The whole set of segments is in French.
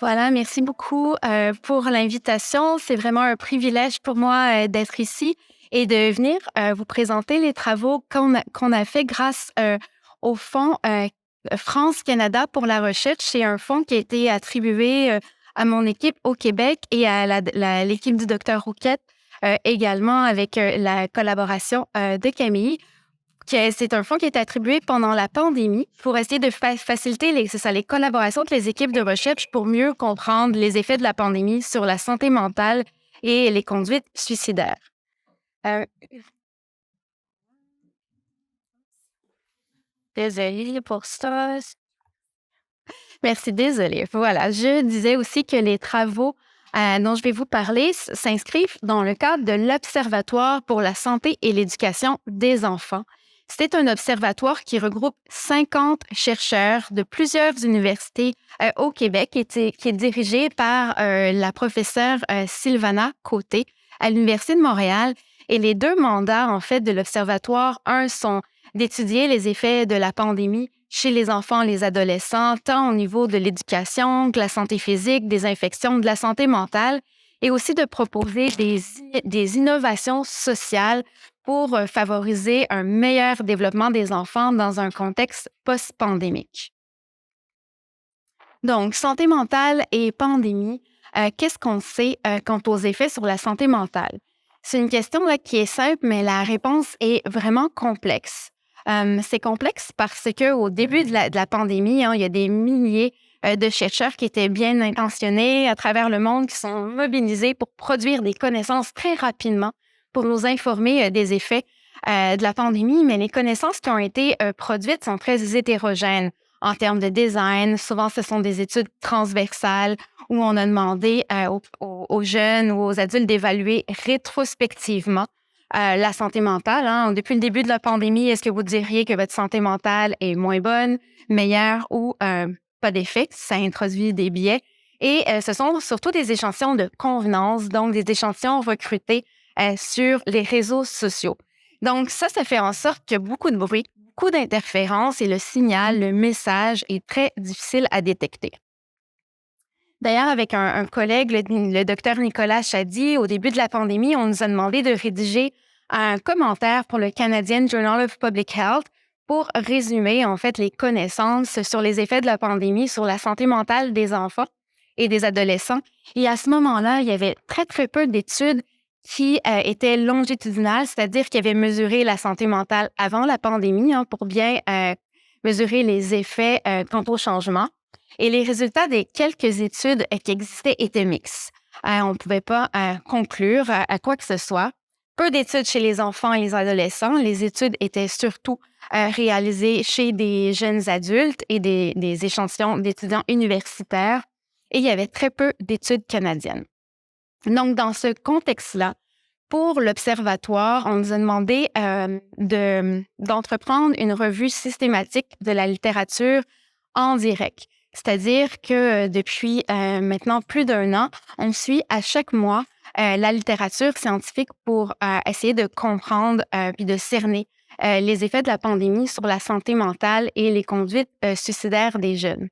Voilà, merci beaucoup pour l'invitation. C'est vraiment un privilège pour moi d'être ici et de venir vous présenter les travaux qu'on a fait grâce au Fonds France-Canada pour la recherche. C'est un fonds qui a été attribué à mon équipe au Québec et à l'équipe du docteur Rouquette également avec la collaboration de Camille. C'est un fonds qui est attribué pendant la pandémie pour essayer de faciliter les collaborations entre les équipes de recherche pour mieux comprendre les effets de la pandémie sur la santé mentale et les conduites suicidaires. Euh, Désolée pour ça. Merci, désolée. Voilà, je disais aussi que les travaux dont je vais vous parler s'inscrivent dans le cadre de l'Observatoire pour la santé et l'éducation des enfants. C'est un observatoire qui regroupe 50 chercheurs de plusieurs universités au Québec qui est dirigé par la professeure Sylvana Côté à l'Université de Montréal. Et les deux mandats, en fait, de l'observatoire, un sont d'étudier les effets de la pandémie chez les enfants et les adolescents, tant au niveau de l'éducation, de la santé physique, des infections, de la santé mentale, et aussi de proposer des innovations sociales pour favoriser un meilleur développement des enfants dans un contexte post-pandémique. Donc, santé mentale et pandémie, qu'est-ce qu'on sait quant aux effets sur la santé mentale? C'est une question là, qui est simple, mais la réponse est vraiment complexe. C'est complexe parce qu'au début de la pandémie, il y a des milliers de chercheurs qui étaient bien intentionnés à travers le monde, qui sont mobilisés pour produire des connaissances très rapidement pour nous informer des effets de la pandémie, mais les connaissances qui ont été produites sont très hétérogènes en termes de design. Souvent, ce sont des études transversales où on a demandé aux jeunes ou aux adultes d'évaluer rétrospectivement la santé mentale. Hein. Depuis le début de la pandémie, est-ce que vous diriez que votre santé mentale est moins bonne, meilleure ou pas d'effet? Ça introduit des biais. Et ce sont surtout des échantillons de convenance, donc des échantillons recrutés sur les réseaux sociaux. Donc ça fait en sorte qu'il y a beaucoup de bruit, beaucoup d'interférences et le signal, le message est très difficile à détecter. D'ailleurs, avec un collègue, le docteur Nicolas Chady, au début de la pandémie, on nous a demandé de rédiger un commentaire pour le Canadian Journal of Public Health pour résumer, en fait, les connaissances sur les effets de la pandémie sur la santé mentale des enfants et des adolescents. Et à ce moment-là, il y avait très, très peu d'études qui étaient longitudinales, c'est-à-dire qui avaient mesuré la santé mentale avant la pandémie pour bien mesurer les effets quant au changement. Et les résultats des quelques études qui existaient étaient mixtes. On ne pouvait pas conclure à quoi que ce soit. Peu d'études chez les enfants et les adolescents. Les études étaient surtout réalisées chez des jeunes adultes et des échantillons d'étudiants universitaires. Et il y avait très peu d'études canadiennes. Donc, dans ce contexte-là, pour l'Observatoire, on nous a demandé d'entreprendre une revue systématique de la littérature en direct. C'est-à-dire que depuis maintenant plus d'1 an, on suit à chaque mois la littérature scientifique pour essayer de comprendre puis de cerner les effets de la pandémie sur la santé mentale et les conduites suicidaires des jeunes.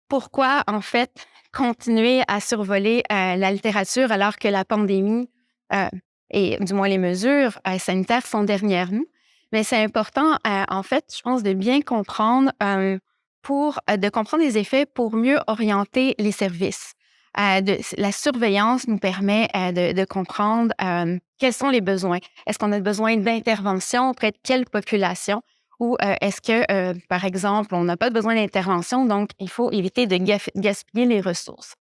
Pourquoi, en fait, continuer à survoler la littérature alors que la pandémie et du moins les mesures sanitaires sont derrière nous? Mais c'est important, en fait, je pense, de bien comprendre de comprendre les effets pour mieux orienter les services. La surveillance nous permet de comprendre quels sont les besoins. Est-ce qu'on a besoin d'intervention auprès de quelle population? Ou est-ce que, par exemple, on n'a pas besoin d'intervention, donc il faut éviter de gaspiller les ressources.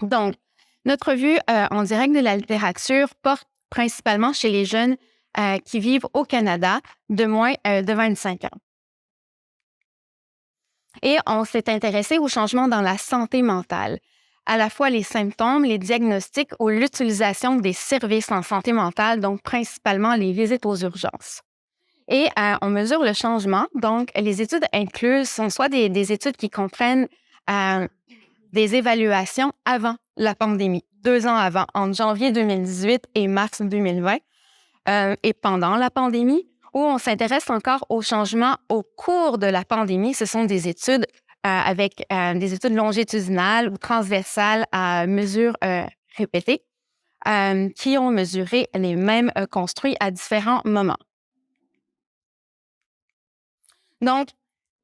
Donc, notre revue en direct de la littérature porte principalement chez les jeunes qui vivent au Canada de moins de 25 ans. Et on s'est intéressé aux changements dans la santé mentale, à la fois les symptômes, les diagnostics ou l'utilisation des services en santé mentale, donc principalement les visites aux urgences. Et on mesure le changement. Donc, les études incluses sont soit des études qui comprennent des évaluations avant la pandémie, 2 ans avant, entre janvier 2018 et mars 2020, et pendant la pandémie, où on s'intéresse encore aux changements au cours de la pandémie. Ce sont des études avec des études longitudinales ou transversales à mesure répétée qui ont mesuré les mêmes construits à différents moments. Donc,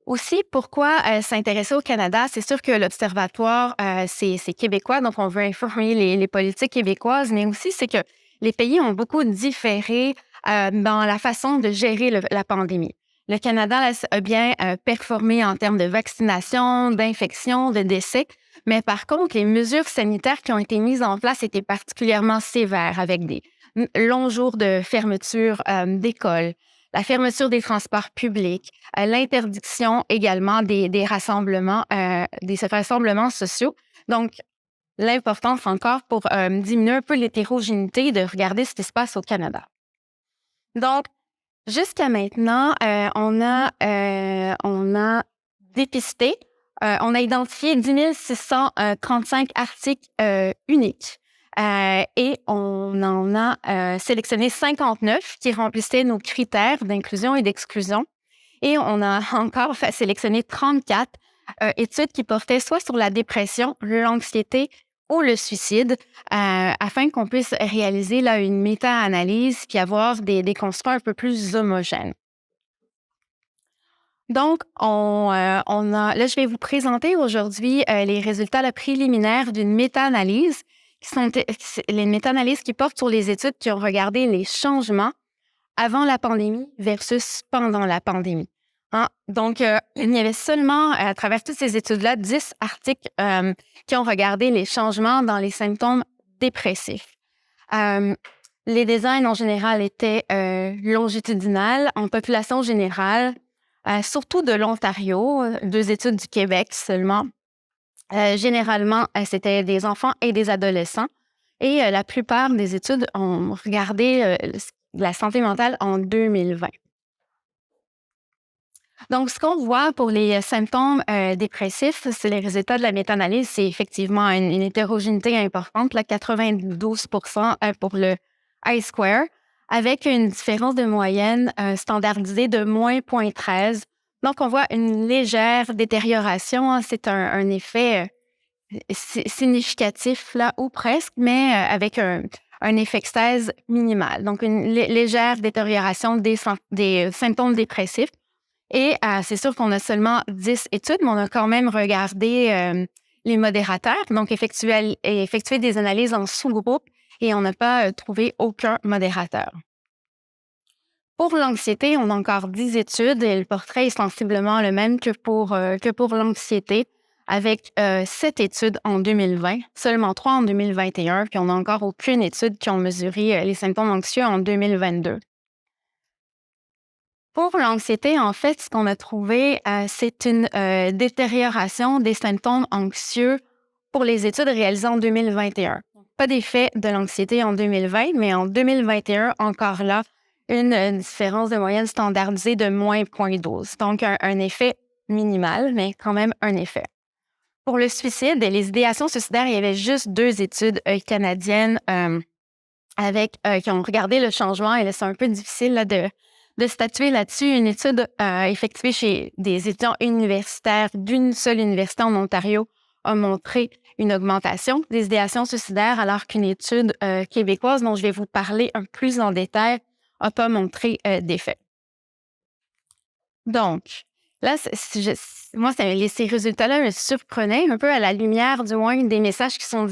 aussi, pourquoi s'intéresser au Canada? C'est sûr que l'Observatoire, c'est québécois, donc on veut informer les politiques québécoises, mais aussi c'est que les pays ont beaucoup différé dans la façon de gérer la pandémie. Le Canada là, a bien performé en termes de vaccination, d'infection, de décès, mais par contre, les mesures sanitaires qui ont été mises en place étaient particulièrement sévères avec des longs jours de fermeture d'écoles, la fermeture des transports publics, l'interdiction également des rassemblements, des rassemblements sociaux. Donc, l'importance encore pour diminuer un peu l'hétérogénéité de regarder ce qui se passe au Canada. Donc, jusqu'à maintenant, on a dépisté, on a identifié 10 635 articles uniques. Et on en a sélectionné 59 qui remplissaient nos critères d'inclusion et d'exclusion. Et on a encore sélectionné 34 études qui portaient soit sur la dépression, l'anxiété ou le suicide, afin qu'on puisse réaliser là, une méta-analyse puis avoir des constats un peu plus homogènes. Donc, là, je vais vous présenter aujourd'hui les résultats préliminaires d'une méta-analyse qui sont les méta-analyses qui portent sur les études qui ont regardé les changements avant la pandémie versus pendant la pandémie. Hein? Donc, il y avait seulement, à travers toutes ces études-là, 10 articles qui ont regardé les changements dans les symptômes dépressifs. Les designs, en général, étaient longitudinales en population générale, surtout de l'Ontario, 2 études du Québec seulement. Généralement, c'était des enfants et des adolescents. Et la plupart des études ont regardé la santé mentale en 2020. Donc, ce qu'on voit pour les symptômes dépressifs, c'est les résultats de la méta-analyse. C'est effectivement une hétérogénéité importante, là, 92 pour le I-square, avec une différence de moyenne standardisée de moins 0,13. Donc, on voit une légère détérioration. Hein, c'est un effet significatif, là, ou presque, mais avec un effet extase minimal. Donc, une légère détérioration des symptômes dépressifs. Et c'est sûr qu'on a seulement 10 études, mais on a quand même regardé les modérateurs, donc effectué des analyses en sous-groupes et on n'a pas trouvé aucun modérateur. Pour l'anxiété, on a encore 10 études et le portrait est sensiblement le même que pour l'anxiété, avec 7 études en 2020, seulement 3 en 2021, puis on n'a encore aucune étude qui ont mesuré les symptômes anxieux en 2022. Pour l'anxiété, en fait, ce qu'on a trouvé, c'est une détérioration des symptômes anxieux pour les études réalisées en 2021. Pas d'effet de l'anxiété en 2020, mais en 2021, encore là, une différence de moyenne standardisée de moins 0,12. Donc, un effet minimal, mais quand même un effet. Pour le suicide et les idéations suicidaires, il y avait juste 2 études canadiennes qui ont regardé le changement. Et là, c'est un peu difficile là, de statuer là-dessus. Une étude effectuée chez des étudiants universitaires d'une seule université en Ontario a montré une augmentation des idéations suicidaires, alors qu'une étude québécoise, dont je vais vous parler un peu plus en détail, n'a pas montré d'effet. Donc, là, moi, ces résultats-là me surprenaient un peu à la lumière, du moins, des messages qui sont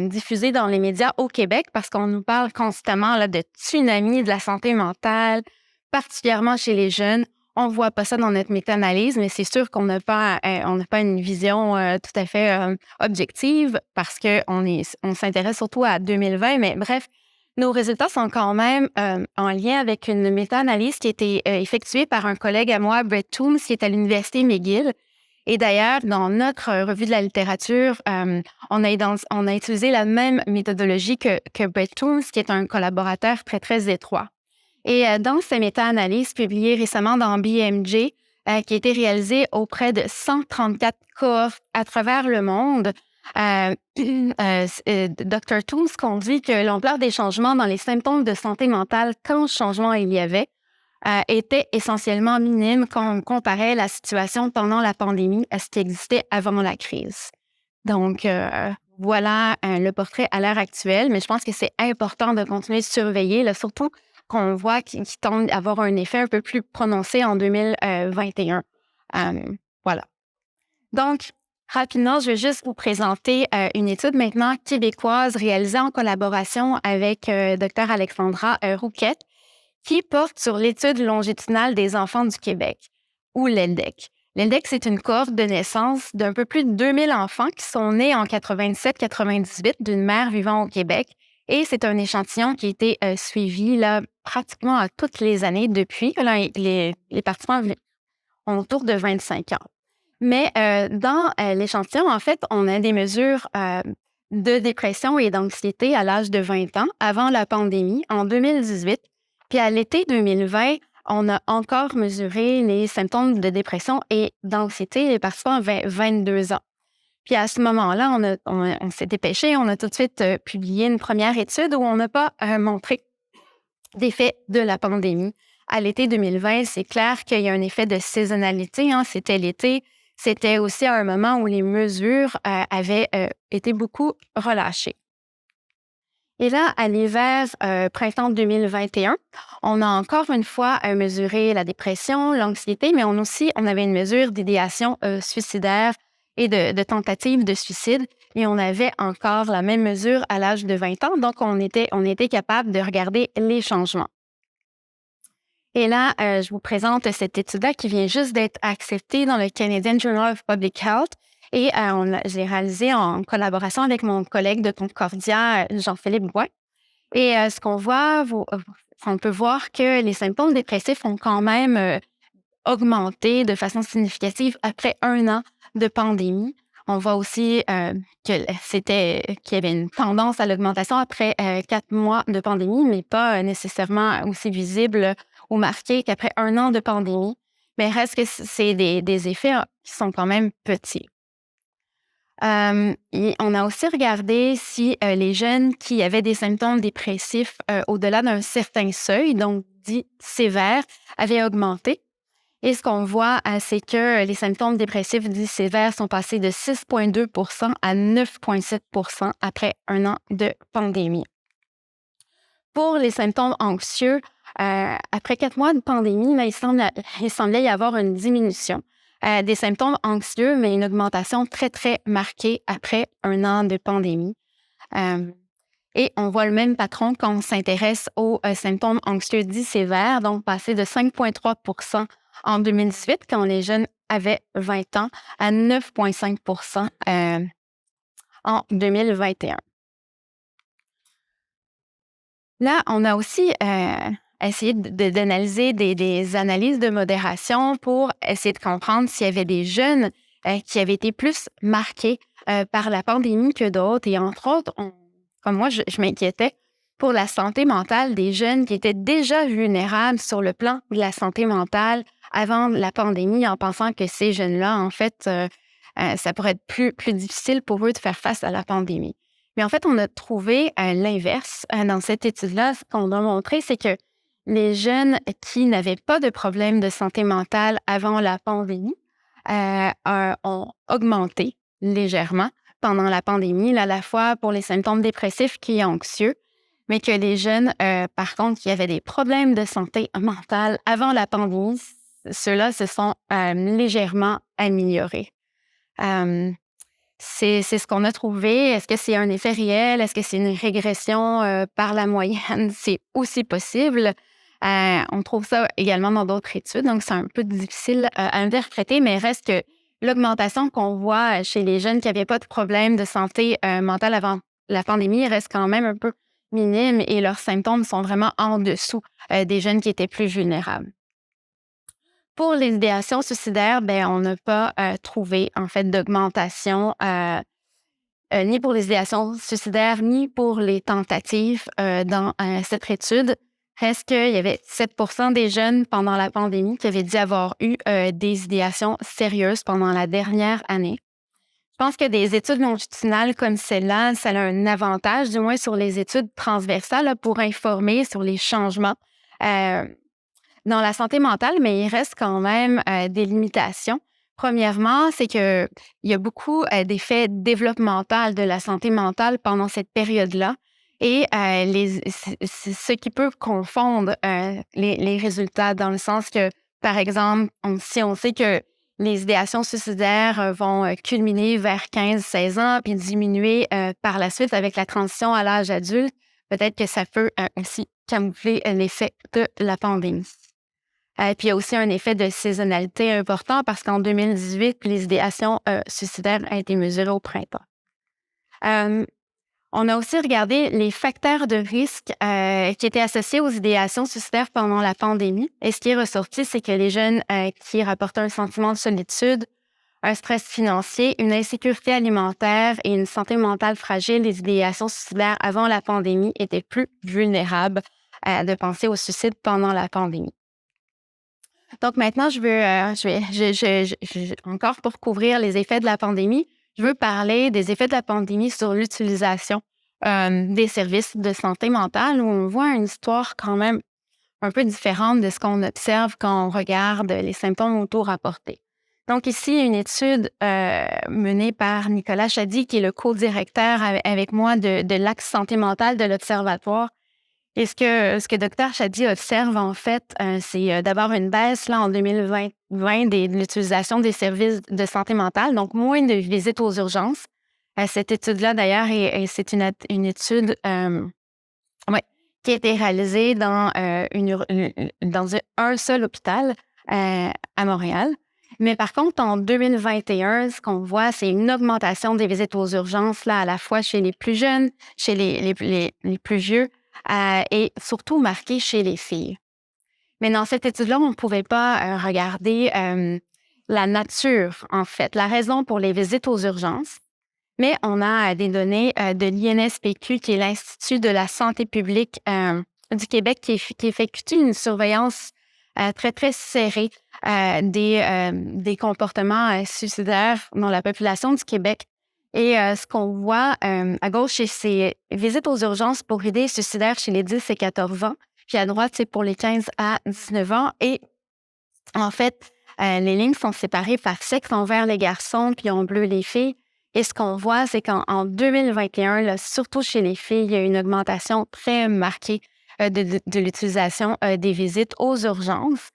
diffusés dans les médias au Québec, parce qu'on nous parle constamment là, de tsunami de la santé mentale, particulièrement chez les jeunes. On ne voit pas ça dans notre méta-analyse, mais c'est sûr qu'on n'a pas une vision tout à fait objective, parce qu'on s'intéresse surtout à 2020. Mais bref, nos résultats sont quand même en lien avec une méta-analyse qui a été effectuée par un collègue à moi, Brett Toombs, qui est à l'Université McGill. Et d'ailleurs, dans notre revue de la littérature, on a utilisé la même méthodologie que Brett Toombs, qui est un collaborateur très, très étroit. Et dans ces méta-analyses publiées récemment dans BMJ, qui a été réalisée auprès de 134 cohortes à travers le monde, Dr. Toombs conduit que l'ampleur des changements dans les symptômes de santé mentale, quand changement il y avait, était essentiellement minime quand on comparait la situation pendant la pandémie à ce qui existait avant la crise. Donc, voilà le portrait à l'heure actuelle, mais je pense que c'est important de continuer de surveiller, là, surtout qu'on voit qu'il tend à avoir un effet un peu plus prononcé en 2021. Voilà. Donc, rapidement, je vais juste vous présenter une étude maintenant québécoise réalisée en collaboration avec Dr. Alexandra Rouquette, qui porte sur l'étude longitudinale des enfants du Québec, ou l'ELDEC. L'ELDEC, c'est une cohorte de naissance d'un peu plus de 2000 enfants qui sont nés en 97-98 d'une mère vivant au Québec. Et c'est un échantillon qui a été suivi là, pratiquement à toutes les années depuis. Là, les participants ont autour de 25 ans. Mais dans l'échantillon, en fait, on a des mesures de dépression et d'anxiété à l'âge de 20 ans, avant la pandémie, en 2018. Puis à l'été 2020, on a encore mesuré les symptômes de dépression et d'anxiété des participants avaient 22 ans. Puis à ce moment-là, on s'est dépêché, on a tout de suite publié une première étude où on n'a pas montré d'effet de la pandémie. À l'été 2020, c'est clair qu'il y a un effet de saisonnalité. Hein. C'était l'été. C'était aussi un moment où les mesures avaient été beaucoup relâchées. Et là, à l'hiver, printemps 2021, on a encore une fois mesuré la dépression, l'anxiété, mais on avait une mesure d'idéation suicidaire et de tentative de suicide. Et on avait encore la même mesure à l'âge de 20 ans. Donc, on était capable de regarder les changements. Et là, je vous présente cette étude-là qui vient juste d'être acceptée dans le Canadian Journal of Public Health. Et je l'ai réalisée en collaboration avec mon collègue de Concordia, Jean-Philippe Gouin. Et ce qu'on voit, on peut voir que les symptômes dépressifs ont quand même augmenté de façon significative après 1 an de pandémie. On voit aussi qu'il y avait une tendance à l'augmentation après 4 mois de pandémie, mais pas nécessairement aussi visible ou marqué qu'après 1 an de pandémie. Mais reste que c'est des effets qui sont quand même petits. Et on a aussi regardé si les jeunes qui avaient des symptômes dépressifs au-delà d'un certain seuil, donc dit sévère, avaient augmenté. Et ce qu'on voit, c'est que les symptômes dépressifs dits sévères sont passés de 6,2 à 9,7 après 1 an de pandémie. Pour les symptômes anxieux, après 4 mois de pandémie, là, il semblait y avoir une diminution des symptômes anxieux, mais une augmentation très, très marquée après 1 an de pandémie. Et on voit le même patron quand on s'intéresse aux symptômes anxieux dits sévères, donc passé de 5,3 en 2018, quand les jeunes avaient 20 ans, à 9,5 en 2021. Là, on a aussi essayé d'analyser des analyses de modération pour essayer de comprendre s'il y avait des jeunes qui avaient été plus marqués par la pandémie que d'autres. Et entre autres, comme moi, je m'inquiétais pour la santé mentale des jeunes qui étaient déjà vulnérables sur le plan de la santé mentale avant la pandémie, en pensant que ces jeunes-là, en fait, ça pourrait être plus difficile pour eux de faire face à la pandémie. Mais en fait, on a trouvé l'inverse dans cette étude-là. Ce qu'on a montré, c'est que les jeunes qui n'avaient pas de problème de santé mentale avant la pandémie ont augmenté légèrement pendant la pandémie, là, à la fois pour les symptômes dépressifs qui anxieux, mais que les jeunes, par contre, qui avaient des problèmes de santé mentale avant la pandémie, ceux-là se sont légèrement améliorés. C'est ce qu'on a trouvé. Est-ce que c'est un effet réel? Est-ce que c'est une régression par la moyenne? C'est aussi possible. On trouve ça également dans d'autres études, donc c'est un peu difficile à interpréter, mais reste que l'augmentation qu'on voit chez les jeunes qui n'avaient pas de problème de santé mentale avant la pandémie reste quand même un peu minime et leurs symptômes sont vraiment en dessous des jeunes qui étaient plus vulnérables. Pour les idéations suicidaires, on n'a pas trouvé, en fait, d'augmentation ni pour les idéations suicidaires, ni pour les tentatives dans cette étude. Reste qu'il y avait 7 des jeunes pendant la pandémie qui avaient dit avoir eu des idéations sérieuses pendant la dernière année. Je pense que des études longitudinales comme celle-là, ça a un avantage, du moins sur les études transversales, là, pour informer sur les changements dans la santé mentale, mais il reste quand même des limitations. Premièrement, c'est qu'il y a beaucoup d'effets développementaux de la santé mentale pendant cette période-là. Et c'est ce qui peut confondre les résultats dans le sens que, par exemple, si on sait que les idéations suicidaires vont culminer vers 15-16 ans puis diminuer par la suite avec la transition à l'âge adulte, peut-être que ça peut aussi camoufler l'effet de la pandémie. Puis il y a aussi un effet de saisonnalité important parce qu'en 2018, les idéations suicidaires ont été mesurées au printemps. On a aussi regardé les facteurs de risque qui étaient associés aux idéations suicidaires pendant la pandémie. Et ce qui est ressorti, c'est que les jeunes qui rapportaient un sentiment de solitude, un stress financier, une insécurité alimentaire et une santé mentale fragile, les idéations suicidaires avant la pandémie étaient plus vulnérables de penser au suicide pendant la pandémie. Donc maintenant, encore pour couvrir les effets de la pandémie, je veux parler des effets de la pandémie sur l'utilisation des services de santé mentale où on voit une histoire quand même un peu différente de ce qu'on observe quand on regarde les symptômes auto-rapportés. Donc ici, une étude menée par Nicolas Chady, qui est le co-directeur avec moi de l'axe santé mentale de l'Observatoire. Et ce que Dr Chady observe, en fait, c'est d'abord une baisse là, en 2020 de l'utilisation des services de santé mentale, donc moins de visites aux urgences. Cette étude-là, d'ailleurs, c'est une étude qui a été réalisée dans un seul hôpital à Montréal. Mais par contre, en 2021, ce qu'on voit, c'est une augmentation des visites aux urgences, là, à la fois chez les plus jeunes, chez les plus vieux, et surtout marquée chez les filles. Mais dans cette étude-là, on ne pouvait pas regarder la nature, en fait, la raison pour les visites aux urgences. Mais on a des données de l'INSPQ, qui est l'Institut de la santé publique du Québec, qui effectue une surveillance très, très serrée des comportements suicidaires dans la population du Québec. Et ce qu'on voit à gauche, c'est ces visites aux urgences pour idées suicidaires chez les 10 et 14 ans. Puis à droite, c'est pour les 15 à 19 ans. Et en fait, les lignes sont séparées par sexe, en vert les garçons, puis en bleu les filles. Et ce qu'on voit, c'est qu'en 2021, là, surtout chez les filles, il y a une augmentation très marquée de l'utilisation des visites aux urgences.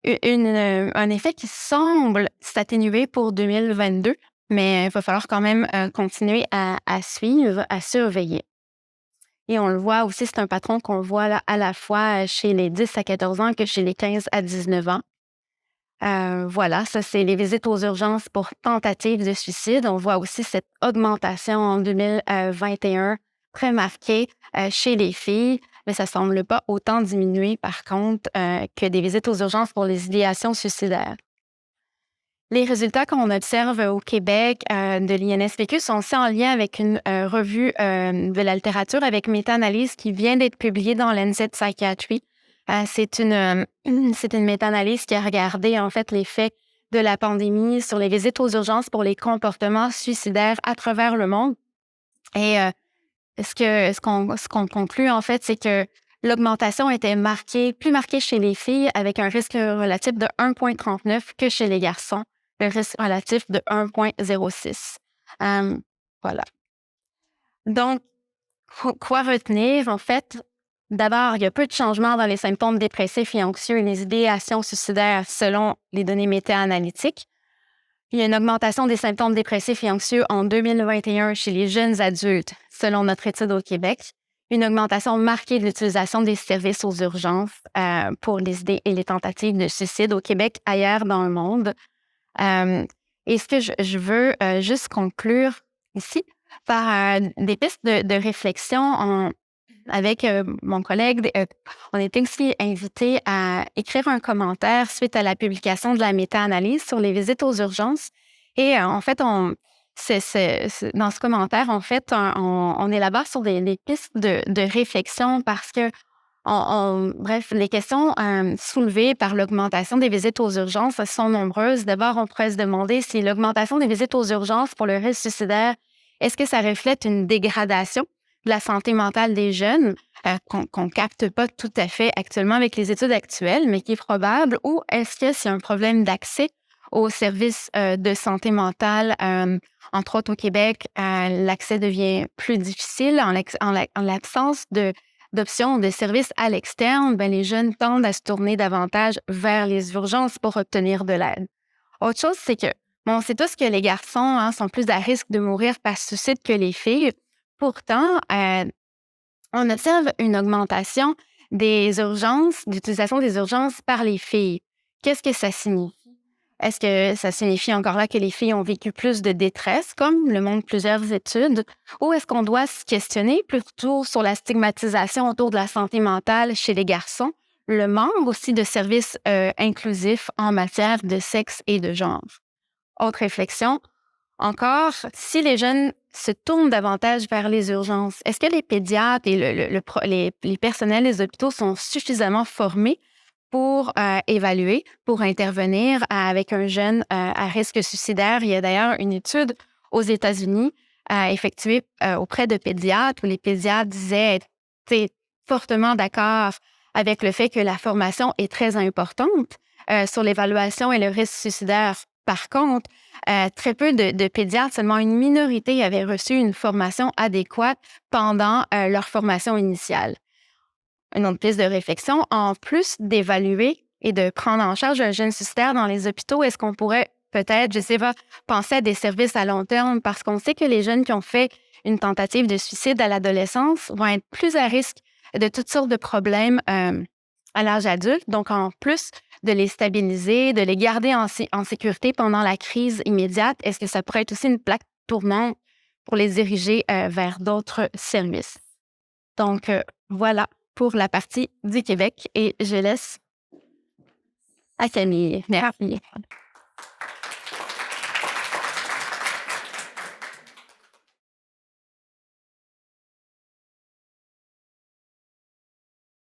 Un effet qui semble s'atténuer pour 2022, mais il va falloir quand même continuer à suivre, à surveiller. Et on le voit aussi, c'est un patron qu'on voit là, à la fois chez les 10 à 14 ans que chez les 15 à 19 ans. Voilà, ça, c'est les visites aux urgences pour tentatives de suicide. On voit aussi cette augmentation en 2021 très marquée chez les filles, mais ça ne semble pas autant diminuer, par contre, que des visites aux urgences pour les idéations suicidaires. Les résultats qu'on observe au Québec de l'INSPQ sont aussi en lien avec une revue de la littérature avec méta-analyse qui vient d'être publiée dans Lancet Psychiatry. C'est une méta-analyse qui a regardé en fait l'effet de la pandémie sur les visites aux urgences pour les comportements suicidaires à travers le monde. Et ce qu'on conclut en fait, c'est que l'augmentation était plus marquée chez les filles avec un risque relatif de 1,39 que chez les garçons, le risque relatif de 1,06. Voilà. Donc, quoi retenir? En fait, d'abord, il y a peu de changements dans les symptômes dépressifs et anxieux et les idéations suicidaires selon les données méta-analytiques. Il y a une augmentation des symptômes dépressifs et anxieux en 2021 chez les jeunes adultes, selon notre étude au Québec. Une augmentation marquée de l'utilisation des services aux urgences pour les idées et les tentatives de suicide au Québec, ailleurs dans le monde. Et ce que je veux juste conclure ici par des pistes de réflexion avec mon collègue, on était aussi invités à écrire un commentaire suite à la publication de la méta-analyse sur les visites aux urgences. Et en fait, dans ce commentaire, en fait, on élabore sur des pistes de réflexion parce que, bref, les questions soulevées par l'augmentation des visites aux urgences sont nombreuses. D'abord, on pourrait se demander si l'augmentation des visites aux urgences pour le risque suicidaire, est-ce que ça reflète une dégradation de la santé mentale des jeunes qu'on capte pas tout à fait actuellement avec les études actuelles, mais qui est probable, ou est-ce que c'est un problème d'accès aux services de santé mentale? Entre autres, au Québec, l'accès devient plus difficile en l'absence d'options de services à l'externe. Ben, les jeunes tendent à se tourner davantage vers les urgences pour obtenir de l'aide. Autre chose, c'est que, bon, on sait tous que les garçons sont plus à risque de mourir par suicide que les filles. Pourtant, on observe une augmentation des urgences, d'utilisation des urgences par les filles. Qu'est-ce que ça signifie? Est-ce que ça signifie encore là que les filles ont vécu plus de détresse, comme le montrent plusieurs études, ou est-ce qu'on doit se questionner plutôt sur la stigmatisation autour de la santé mentale chez les garçons, le manque aussi de services inclusifs en matière de sexe et de genre? Autre réflexion, encore, si les jeunes se tournent davantage vers les urgences, est-ce que les pédiatres et les personnels des hôpitaux sont suffisamment formés pour évaluer, pour intervenir avec un jeune à risque suicidaire? Il y a d'ailleurs une étude aux États-Unis effectuée auprès de pédiatres où les pédiatres disaient être fortement d'accord avec le fait que la formation est très importante sur l'évaluation et le risque suicidaire. Par contre, très peu de pédiatres, seulement une minorité avaient reçu une formation adéquate pendant leur formation initiale. Une autre piste de réflexion, en plus d'évaluer et de prendre en charge un jeune suicidaire dans les hôpitaux, est-ce qu'on pourrait peut-être, je sais pas, penser à des services à long terme? Parce qu'on sait que les jeunes qui ont fait une tentative de suicide à l'adolescence vont être plus à risque de toutes sortes de problèmes à l'âge adulte. Donc, en plus de les stabiliser, de les garder en sécurité pendant la crise immédiate, est-ce que ça pourrait être aussi une plaque tournante pour les diriger vers d'autres services? Donc, voilà pour la partie du Québec et je laisse à Camille. Merci.